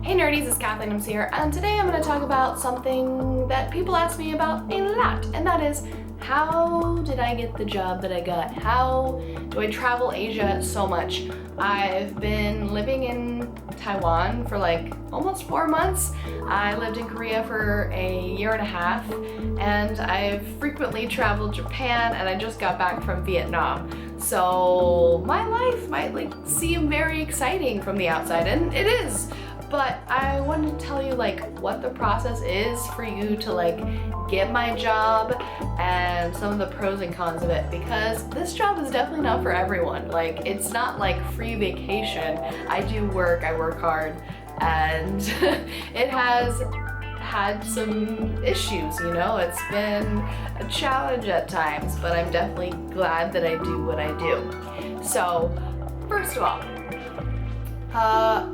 Hey nerdies, it's Kathleen, I'm here, and today I'm going to talk about something that people ask me about a lot, and that is, how did I get the job that I got? How do I travel Asia so much? I've been living in Taiwan for like almost 4 months. I lived in Korea for a year and a half, and I've frequently traveled Japan, and I just got back from Vietnam. So my life might seem very exciting from the outside, and it is. But I wanted to tell you what the process is for you to get my job and some of the pros and cons of it, because this job is definitely not for everyone. It's not like free vacation. I do work, I work hard, and it has had some issues, it's been a challenge at times, but I'm definitely glad that I do what I do. So first of all,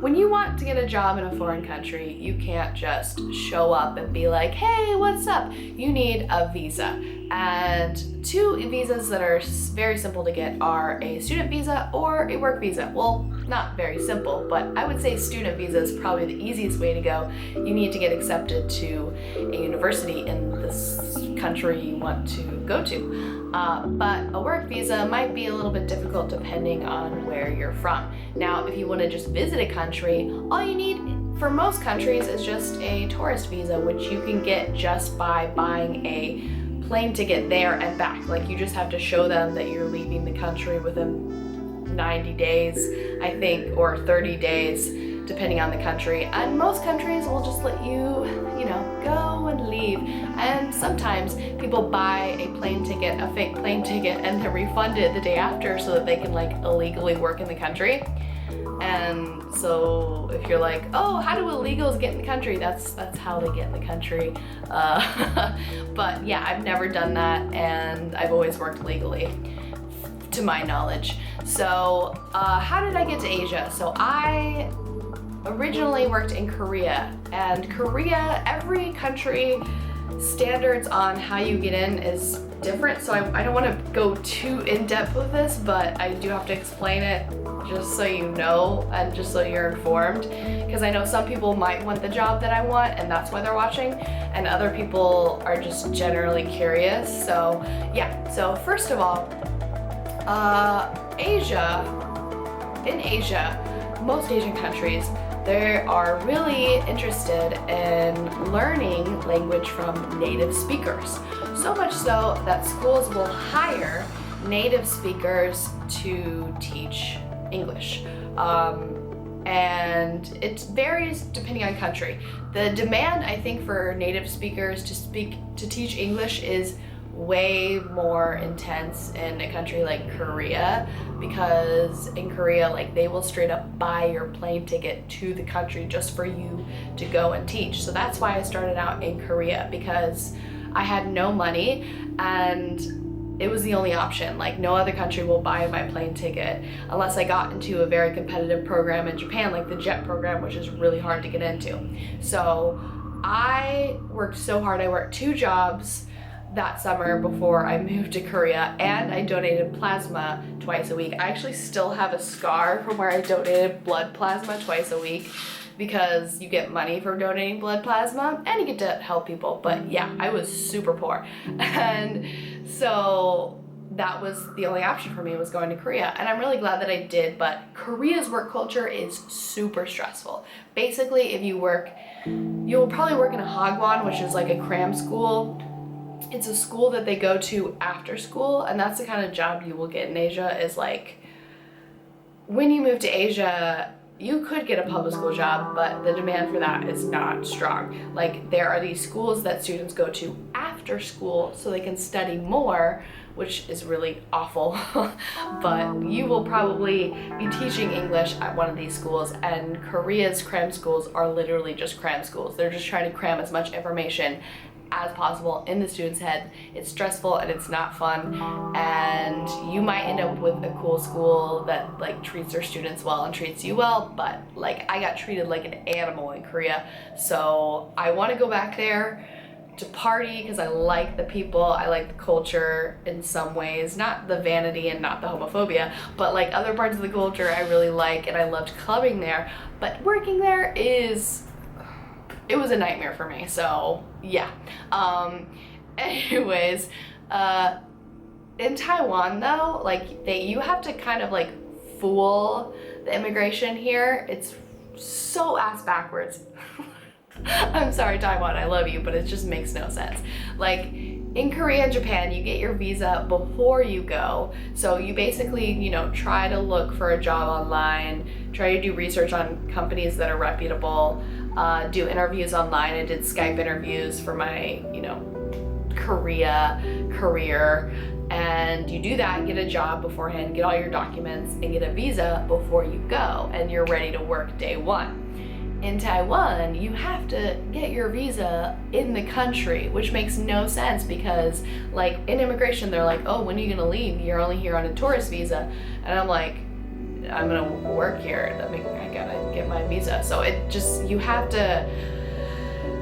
when you want to get a job in a foreign country, you can't just show up and be like, hey, what's up? You need a visa. And two visas that are very simple to get are a student visa or a work visa. Well, not very simple, but I would say student visa is probably the easiest way to go. You need to get accepted to a university in this country you want to go to. But a work visa might be a little bit difficult depending on where you're from. Now, if you want to just visit a country, all you need for most countries is just a tourist visa, which you can get just by buying a plane ticket there and back. You just have to show them that you're leaving the country within 90 days, I think, or 30 days, depending on the country. And most countries will just let you, go and leave. And sometimes people buy a plane ticket, a fake plane ticket, and then refund it the day after so that they can illegally work in the country. And so if you're like, oh, how do illegals get in the country? That's how they get in the country. But yeah, I've never done that, and I've always worked legally, to my knowledge. So how did I get to Asia? So I originally worked in Korea, and Korea, every country standards on how you get in is different, so I don't want to go too in-depth with this, but I do have to explain it just so you know and just so you're informed, because I know some people might want the job that I want and that's why they're watching, and other people are just generally curious. So yeah, so first of all, in Asia, most Asian countries, they are really interested in learning language from native speakers. So much so that schools will hire native speakers to teach English. And it varies depending on country. The demand, I think, for native speakers to teach English is way more intense in a country like Korea, because in Korea, they will straight up buy your plane ticket to the country just for you to go and teach. So that's why I started out in Korea, because I had no money and it was the only option. No other country will buy my plane ticket unless I got into a very competitive program in Japan, like the JET program, which is really hard to get into. So I worked so hard. I worked 2 jobs that summer before I moved to Korea, and I donated plasma twice a week. I actually still have a scar from where I donated blood plasma twice a week, because you get money for donating blood plasma and you get to help people. But yeah, I was super poor, and so that was the only option for me, was going to Korea, and I'm really glad that I did. But Korea's work culture is super stressful. Basically, if you work, you'll probably work in a hagwon, which is a cram school. It's a school that they go to after school, and that's the kind of job you will get in Asia. Is when you move to Asia, you could get a public school job, but the demand for that is not strong. There are these schools that students go to after school so they can study more, which is really awful. But you will probably be teaching English at one of these schools, and Korea's cram schools are literally just cram schools. They're just trying to cram as much information as possible in the student's head. It's stressful and it's not fun, and you might end up with a cool school that treats their students well and treats you well, but I got treated like an animal in Korea. So I want to go back there to party because I like the people, I like the culture in some ways, not the vanity and not the homophobia, but like other parts of the culture I really like, and I loved clubbing there. But working there it was a nightmare for me, so yeah. Anyways, in Taiwan though, like you have to kind of like fool the immigration here. It's so ass backwards. I'm sorry, Taiwan, I love you, but it just makes no sense. Like in Korea and Japan, you get your visa before you go. So you basically, you know, try to look for a job online, try to do research on companies that are reputable, do interviews online. I did Skype interviews for my, you know, Korea career. And you do that, get a job beforehand, get all your documents, and get a visa before you go, and you're ready to work day one. In Taiwan, you have to get your visa in the country, which makes no sense because, like, in immigration, they're like, oh, when are you gonna leave? You're only here on a tourist visa. And I'm like, I'm gonna work here. I gotta get my visa. So it just, you have to,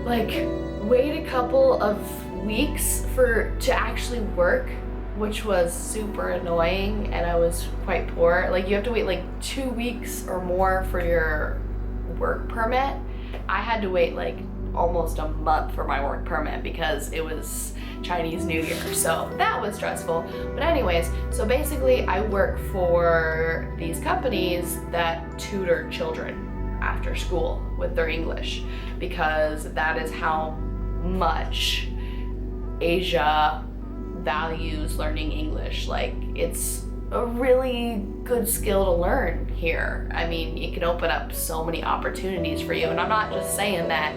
like, wait a couple of weeks to actually work, which was super annoying, and I was quite poor. Like, you have to wait like 2 weeks or more for your work permit. I had to wait like almost a month for my work permit because it was Chinese New Year, so that was stressful. But anyways, so basically I work for these companies that tutor children after school with their English, because that is how much Asia values learning English. Like, it's a really good skill to learn here. I mean, it can open up so many opportunities for you, and I'm not just saying that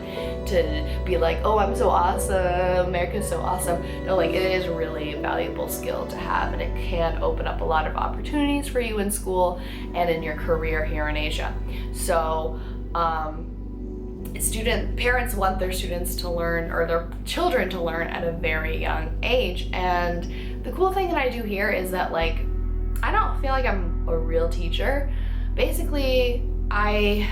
to be like, oh, I'm so awesome, America's so awesome. No, like, it is really a valuable skill to have, and it can open up a lot of opportunities for you in school and in your career here in Asia. So parents want their students to learn, or their children to learn, at a very young age. And the cool thing that I do here is that, like, I don't feel like I'm a real teacher. Basically, I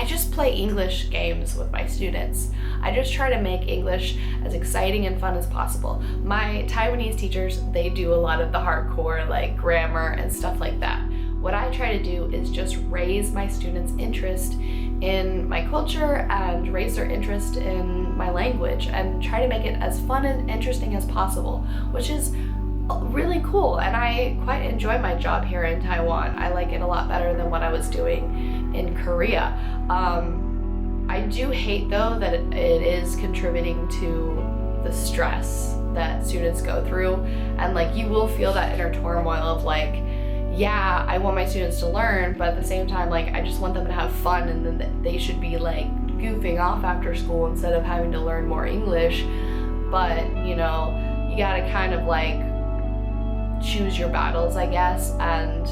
just play English games with my students. I just try to make English as exciting and fun as possible. My Taiwanese teachers, they do a lot of the hardcore, like, grammar and stuff like that. What I try to do is just raise my students' interest in my culture and raise their interest in my language, and try to make it as fun and interesting as possible, which is really cool. And I quite enjoy my job here in Taiwan. I like it a lot better than what I was doing in Korea. I do hate, though, that it is contributing to the stress that students go through, and, like, you will feel that inner turmoil of, like, yeah, I want my students to learn, but at the same time, like, I just want them to have fun, and then they should be, like, goofing off after school instead of having to learn more English. But, you know, you gotta kind of, like, choose your battles, I guess, and,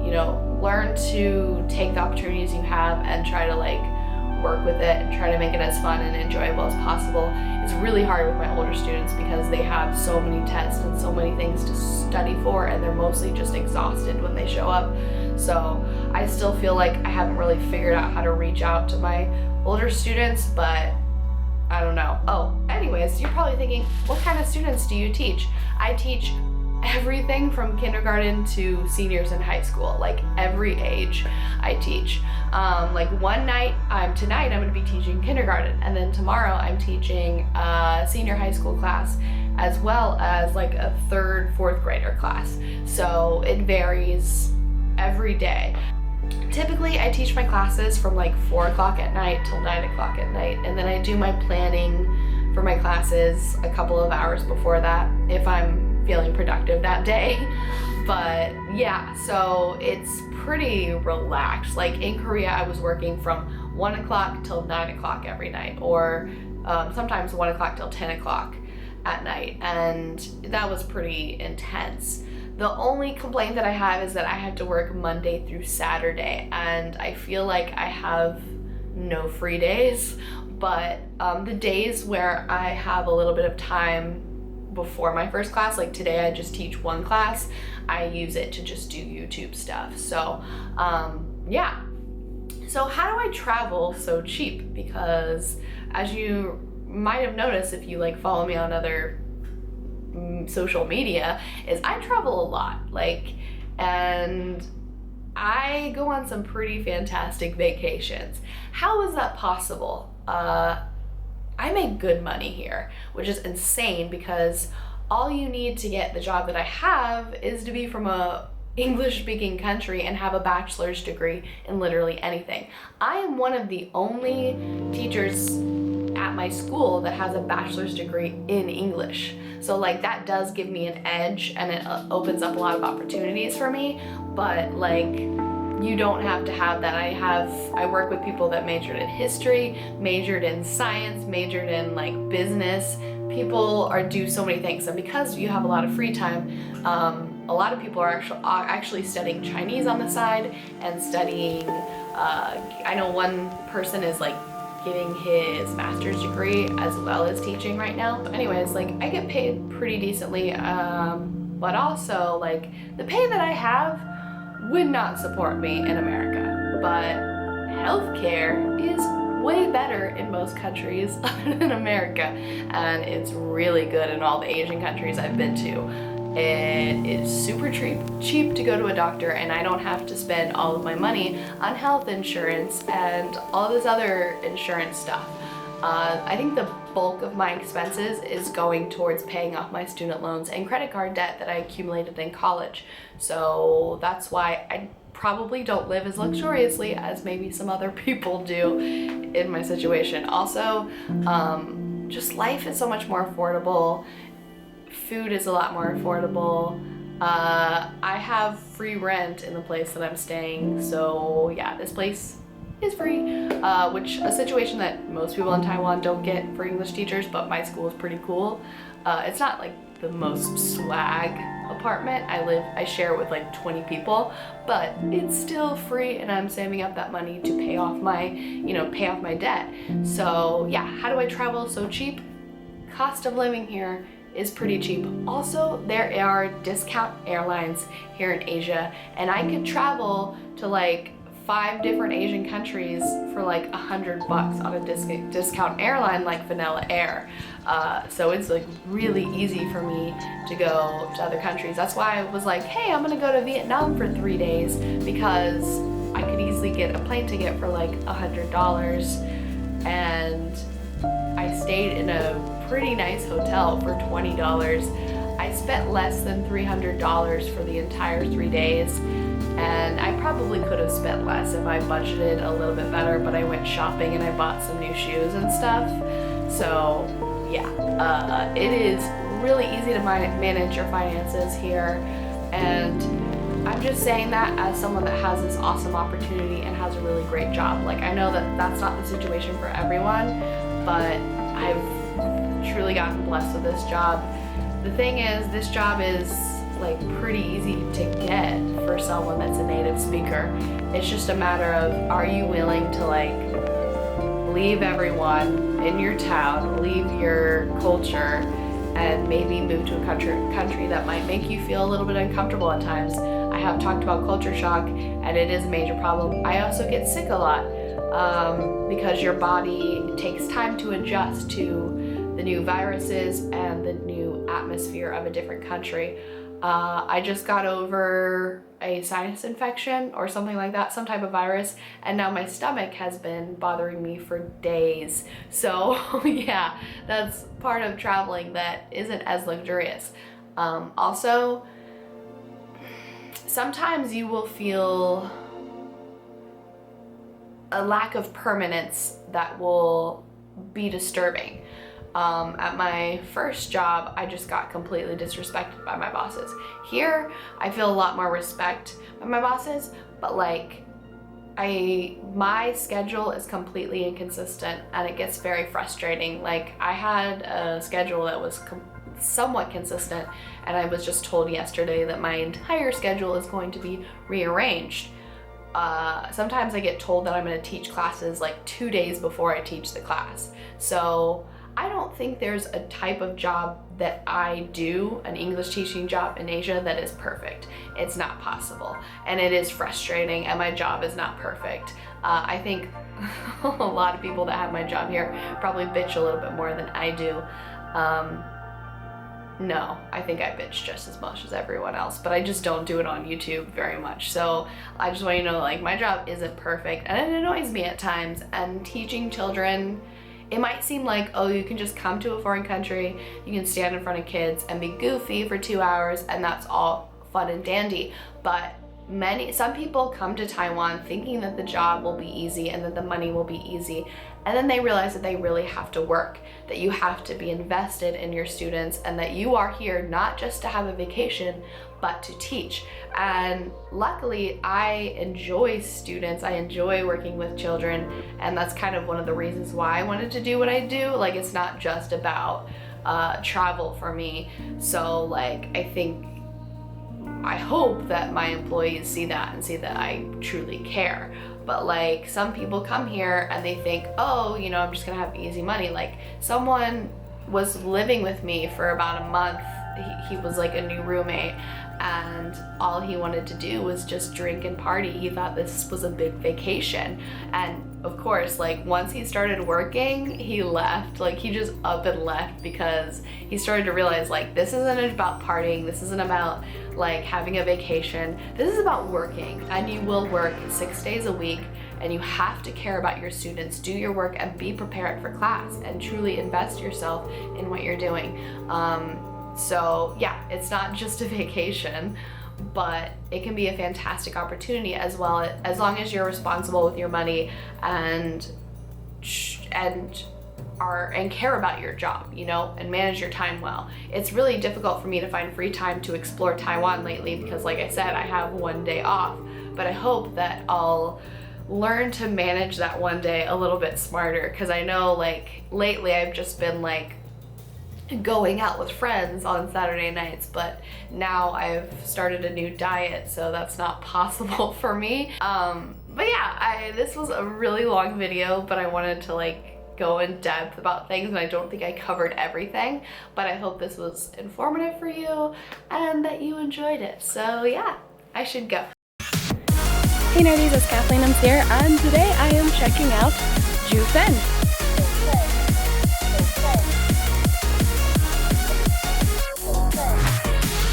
you know, learn to take the opportunities you have and try to, like, work with it and try to make it as fun and enjoyable as possible. It's really hard with my older students because they have so many tests and so many things to study for, and they're mostly just exhausted when they show up. So I still feel like I haven't really figured out how to reach out to my older students, but I don't know. Oh, anyways, you're probably thinking, what kind of students do you teach? I teach everything from kindergarten to seniors in high school, like every age I teach. Like tonight I'm going to be teaching kindergarten, and then tomorrow I'm teaching a senior high school class, as well as like a 3rd, 4th grader class. So it varies every day. Typically I teach my classes from like 4 o'clock at night till 9 o'clock at night, and then I do my planning for my classes a couple of hours before that if I'm feeling productive that day. But yeah, so it's pretty relaxed. Like in Korea, I was working from 1 o'clock till 9 o'clock every night, or sometimes 1 o'clock till 10 o'clock at night, and that was pretty intense. The only complaint that I have is that I have to work Monday through Saturday, and I feel like I have no free days. But the days where I have a little bit of time before my first class, like today I just teach one class, I use it to just do YouTube stuff. So yeah. So how do I travel so cheap? Because as you might have noticed if you like follow me on other social media, is I travel a lot, and I go on some pretty fantastic vacations. How is that possible? I make good money here, which is insane because all you need to get the job that I have is to be from a English-speaking country and have a bachelor's degree in literally anything. I am one of the only teachers at my school that has a bachelor's degree in English. So like that does give me an edge, and it opens up a lot of opportunities for me, but like you don't have to have that. I work with people that majored in history, majored in science, majored in like business. People do so many things, and because you have a lot of free time, a lot of people are actually studying Chinese on the side and studying, I know one person is like getting his master's degree as well as teaching right now. But anyways, like I get paid pretty decently, but also like the pay that I have would not support me in America. But healthcare is way better in most countries other than America, and it's really good in all the Asian countries I've been to. It is super cheap to go to a doctor, and I don't have to spend all of my money on health insurance and all this other insurance stuff. I think the bulk of my expenses is going towards paying off my student loans and credit card debt that I accumulated in college. So that's why I probably don't live as luxuriously as maybe some other people do in my situation. Also, just life is so much more affordable. Food is a lot more affordable. I have free rent in the place that I'm staying, so yeah, this place is free, which a situation that most people in Taiwan don't get for English teachers, but my school is pretty cool. It's not like the most swag apartment. I share it with like 20 people, but it's still free, and I'm saving up that money to pay off my debt. So yeah, how do I travel so cheap? Cost of living here is pretty cheap. Also, there are discount airlines here in Asia, and I could travel to like 5 different Asian countries for like $100 on a discount airline like Vanilla Air. So it's like really easy for me to go to other countries. That's why I was like, hey, I'm gonna go to Vietnam for 3 days, because I could easily get a plane ticket for like $100, and I stayed in a pretty nice hotel for $20. I spent less than $300 for the entire 3 days, and I probably could have spent less if I budgeted a little bit better, but I went shopping and I bought some new shoes and stuff. So yeah, it is really easy to manage your finances here, and I'm just saying that as someone that has this awesome opportunity and has a really great job. Like, I know that that's not the situation for everyone, but I've truly gotten blessed with this job. The thing is, this job is like pretty easy to get for someone that's a native speaker. It's just a matter of, are you willing to like leave everyone in your town, leave your culture, and maybe move to a country that might make you feel a little bit uncomfortable at times. I have talked about culture shock, and it is a major problem. I also get sick a lot because your body takes time to adjust to the new viruses and the new atmosphere of a different country. I just got over a sinus infection or something like that, some type of virus, and now my stomach has been bothering me for days. So yeah, that's part of traveling that isn't as luxurious. Also, sometimes you will feel a lack of permanence that will be disturbing. At my first job, I just got completely disrespected by my bosses. Here, I feel a lot more respect by my bosses, but like, my schedule is completely inconsistent, and it gets very frustrating. Like, I had a schedule that was somewhat consistent, and I was just told yesterday that my entire schedule is going to be rearranged. Sometimes I get told that I'm going to teach classes like 2 days before I teach the class. So I don't think there's a type of job that I do, an English teaching job in Asia, that is perfect. It's not possible, and it is frustrating, and my job is not perfect. I think a lot of people that have my job here probably bitch a little bit more than I do. No, I think I bitch just as much as everyone else, but I just don't do it on YouTube very much. So I just want you to know, like, my job isn't perfect and it annoys me at times. And teaching children, it might seem like, oh, you can just come to a foreign country, you can stand in front of kids and be goofy for 2 hours and that's all fun and dandy. But some people come to Taiwan thinking that the job will be easy and that the money will be easy, and then they realize that they really have to work, that you have to be invested in your students, and that you are here not just to have a vacation but to teach. And luckily I enjoy students, I enjoy working with children, and that's kind of one of the reasons why I wanted to do what I do. Like, it's not just about travel for me. So like, I hope that my employees see that and see that I truly care. But like, some people come here and they think, oh, you know, I'm just gonna have easy money. Like, someone was living with me for about a month. He was like a new roommate, and all he wanted to do was just drink and party. He thought this was a big vacation. And of course, like, once he started working, he left. Like, he just up and left because he started to realize, like, this isn't about partying, this isn't about like having a vacation, this is about working. And you will work 6 days a week, and you have to care about your students, do your work, and be prepared for class, and truly invest yourself in what you're doing. So yeah, it's not just a vacation, but it can be a fantastic opportunity as well, as long as you're responsible with your money and care about your job, you know, and manage your time well. It's really difficult for me to find free time to explore Taiwan lately because, like I said, I have 1 day off, but I hope that I'll learn to manage that 1 day a little bit smarter, because I know, like, lately I've just been like going out with friends on Saturday nights, but now I've started a new diet, so that's not possible for me. But yeah, this was a really long video, but I wanted to like go in depth about things, and I don't think I covered everything, but I hope this was informative for you and that you enjoyed it. So yeah, I should go. Hey nerdies, it's Kathleen, I'm here, and today I am checking out Jufen.